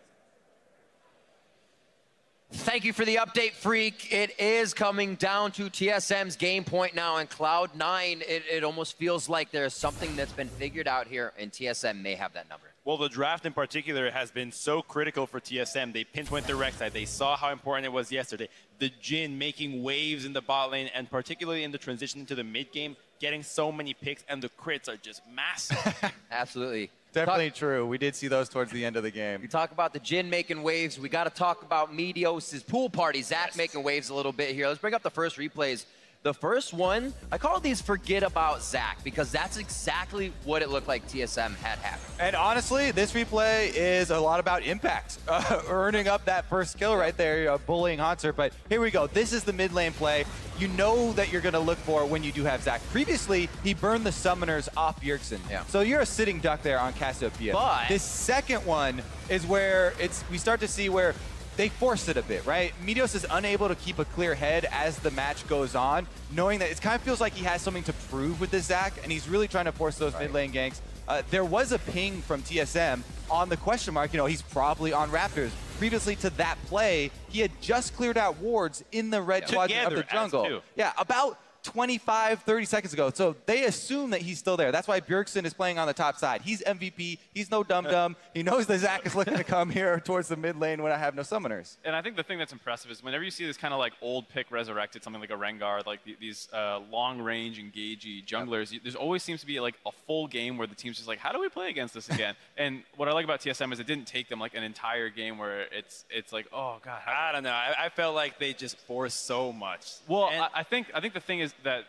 Thank you for the update, Freak. It is coming down to TSM's game point now, and Cloud9, it almost feels like there's something that's been figured out here, and TSM may have that number. Well, the draft in particular has been so critical for TSM. They pinpoint the Rek'Sai. They saw how important it was yesterday. The Jhin making waves in the bot lane, and particularly in the transition into the mid game, getting so many picks, and the crits are just massive. Absolutely. Definitely true. We did see those towards the end of the game. You talk about the Jhin making waves. We got to talk about Meteos' pool party. Zach making waves a little bit here. Let's bring up the first replays. The first one, I call these forget about Zach, because that's exactly what it looked like TSM had happened. And honestly, this replay is a lot about impact. Earning up that first kill right there, bullying Hanser. But here we go. This is the mid lane play. You know that you're going to look for when you do have Zach. Previously, he burned the summoners off Bjergsen. Yeah. So you're a sitting duck there on Cassiopeia. But this second one is where we start to see where they forced it a bit, right? Meteos is unable to keep a clear head as the match goes on, knowing that it kind of feels like he has something to prove with this Zach, and he's really trying to force those mid lane ganks. There was a ping from TSM on the question mark. You know, he's probably on Raptors. Previously to that play, he had just cleared out wards in the red quadrant of the jungle. Yeah, about 25, 30 seconds ago. So they assume that he's still there. That's why Bjergsen is playing on the top side. He's MVP. He's no dum-dum. He knows that Zach is looking to come here towards the mid lane when I have no summoners. And I think the thing that's impressive is whenever you see this kind of like old pick resurrected, something like a Rengar, like these long-range, engagey junglers, there always seems to be like a full game where the team's just like, how do we play against this again? And what I like about TSM is it didn't take them like an entire game where it's like, oh, God. I don't know. I felt like they just forced so much. Well, I think the thing is that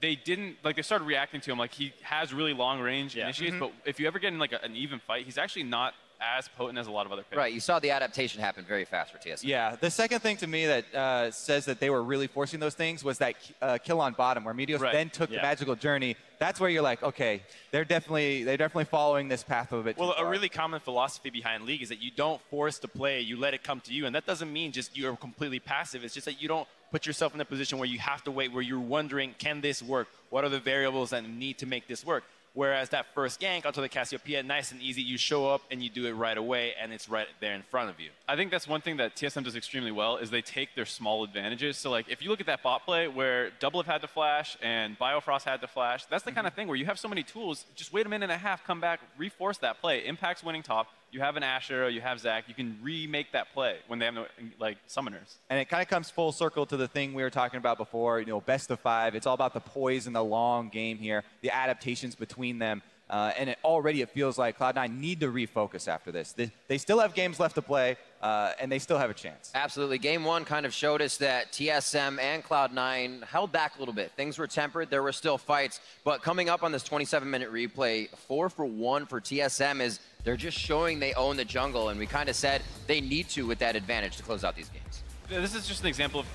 they didn't, like, they started reacting to him like he has really long range initiates, but if you ever get in like an even fight, he's actually not as potent as a lot of other picks. Right, you saw the adaptation happen very fast for TSM. Yeah, the second thing to me that says that they were really forcing those things was that kill on bottom, where Meteos then took the magical journey. That's where you're like, okay, they're definitely following this path a bit. Well, a really common philosophy behind League is that you don't force the play, you let it come to you, and that doesn't mean just you're completely passive. It's just that you don't put yourself in a position where you have to wait, where you're wondering, can this work? What are the variables that need to make this work? Whereas that first gank onto the Cassiopeia, nice and easy, you show up and you do it right away, and it's right there in front of you. I think that's one thing that TSM does extremely well is they take their small advantages. So like if you look at that bot play where Doublelift had to flash and Biofrost had to flash, that's the kind of thing where you have so many tools, just wait a minute and a half, come back, reforce that play. Impact's winning top. You have an Asher, you have Zach, you can remake that play when they have no like summoners. And it kind of comes full circle to the thing we were talking about before, you know, best of 5. It's all about the poise and the long game here, the adaptations between them. And it feels like Cloud9 need to refocus after this. They still have games left to play, and they still have a chance. Absolutely. Game 1 kind of showed us that TSM and Cloud9 held back a little bit. Things were tempered. There were still fights. But coming up on this 27-minute replay, 4 for 1 for TSM is they're just showing they own the jungle, and we kind of said they need to with that advantage to close out these games. This is just an example of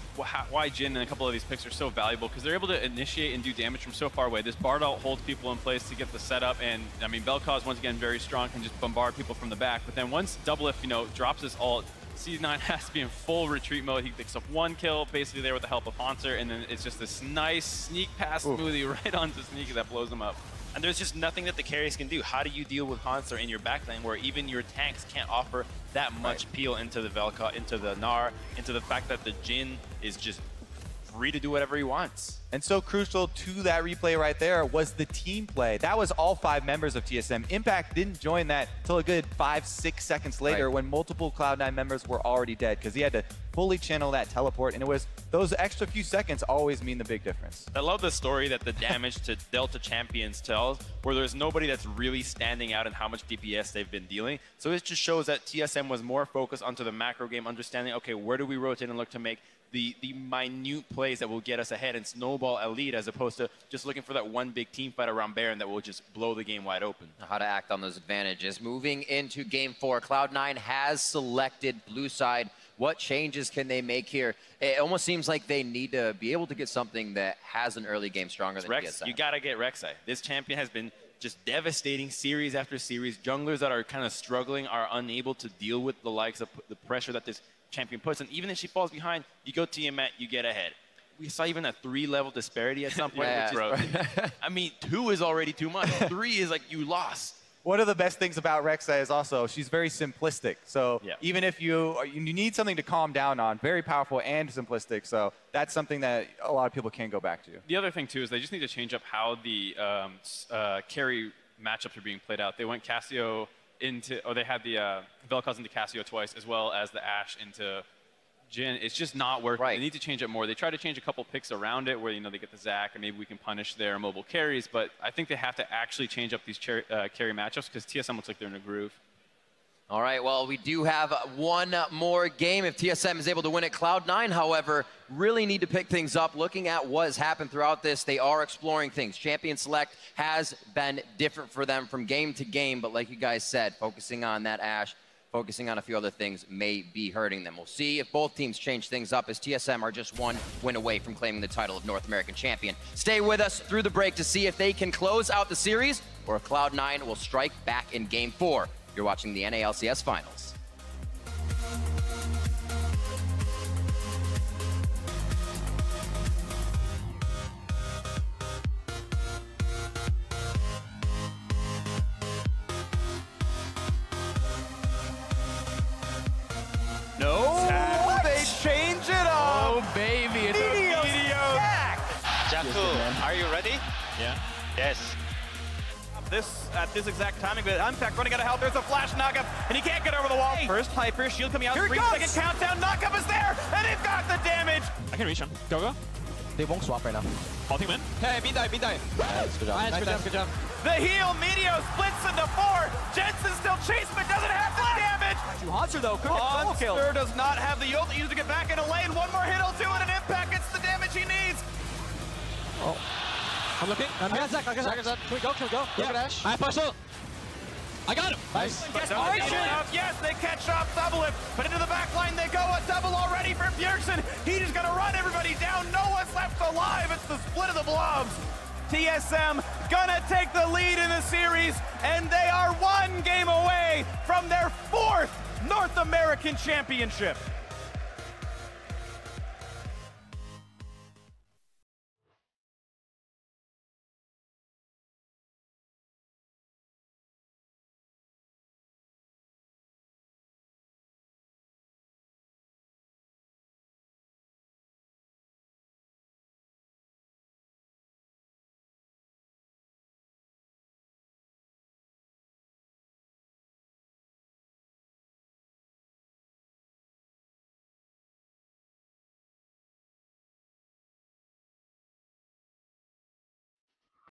why Jin and a couple of these picks are so valuable, because they're able to initiate and do damage from so far away. This Bard ult holds people in place to get the setup, and I mean, Vel'Koz, once again, very strong, can just bombard people from the back. But then once Doublelift, you know, drops his ult, C9 has to be in full retreat mode. He picks up 1 kill, basically there with the help of Hanser, and then it's just this nice sneak past smoothie right onto Sneaky that blows him up. And there's just nothing that the carries can do. How do you deal with Hanser in your backline where even your tanks can't offer that much peel into the Vel'Koz, into the Gnar, into the fact that the Jin is just free to do whatever he wants? And so crucial to that replay right there was the team play. That was all 5 members of TSM. Impact didn't join that till a good 5-6 seconds later when multiple Cloud9 members were already dead, because he had to fully channel that teleport, and it was those extra few seconds always mean the big difference. I love the story that the damage to Delta champions tells, where there's nobody that's really standing out in how much DPS they've been dealing. So it just shows that TSM was more focused onto the macro game, understanding, okay, where do we rotate and look to make the minute plays that will get us ahead and snowball a lead, as opposed to just looking for that one big team fight around Baron that will just blow the game wide open. How to act on those advantages. Moving into game 4, Cloud9 has selected blue side. What changes can they make here? It almost seems like they need to be able to get something that has an early game stronger than Rex. TSM. You gotta get Rek'Sai. This champion has been just devastating series after series. Junglers that are kind of struggling are unable to deal with the likes of the pressure that this champion puts, and even if she falls behind, you go Tiamat, you get ahead. We saw even a 3-level disparity at some point. I mean, 2 is already too much. 3 is like you lost. One of the best things about Rek'Sai is also she's very simplistic. So even if you need something to calm down on, very powerful and simplistic. So that's something that a lot of people can go back to. The other thing, too, is they just need to change up how the carry matchups are being played out. They went Cassio into, or they had the Vel'Koz into Cassio twice, as well as the Ashe into Jin. It's just not working. They need to change it more. They try to change a couple picks around it where, you know, they get the Zac, and maybe we can punish their mobile carries, but I think they have to actually change up these carry matchups, because TSM looks like they're in a groove. All right, well, we do have one more game. If TSM is able to win it, Cloud9, however, really need to pick things up. Looking at what has happened throughout this, they are exploring things. Champion select has been different for them from game to game, but like you guys said, focusing on that Ashe, focusing on a few other things may be hurting them. We'll see if both teams change things up, as TSM are just 1 win away from claiming the title of North American champion. Stay with us through the break to see if they can close out the series or if Cloud9 will strike back in game 4. You're watching the NALCS Finals. No, they change it up. Oh, baby, it's Meteos back. Jakku, are you ready? Yeah. Yes. At this exact timing, but Impact running out of health. There's a flash knockup, and he can't get over the wall. First Hyper, shield coming out. 3-second countdown, knockup is there, and they've got the damage. I can reach him. Go. They won't swap right now. Ulting him in. Hey, B die. Nice, good job. Nice, good job. The heal, Meteos splits into 4. Jensen still chasing, but doesn't have the damage. Hanser though, could get double kill. Hanser does not have the ult to use to get back in a lane. One more hit will do it, and Impact gets the damage he needs. Oh. I'm looking. I got Zac. Can we go? Look at Ashe. I have partial. I got him. Nice. Yes, they catch off Doublelift, but into the back line they go. A double already for Bjergsen. He's just gonna run everybody down. No one's left alive. It's the split of the blobs. TSM gonna take the lead in the series, and they are 1 game away from their 4th North American Championship.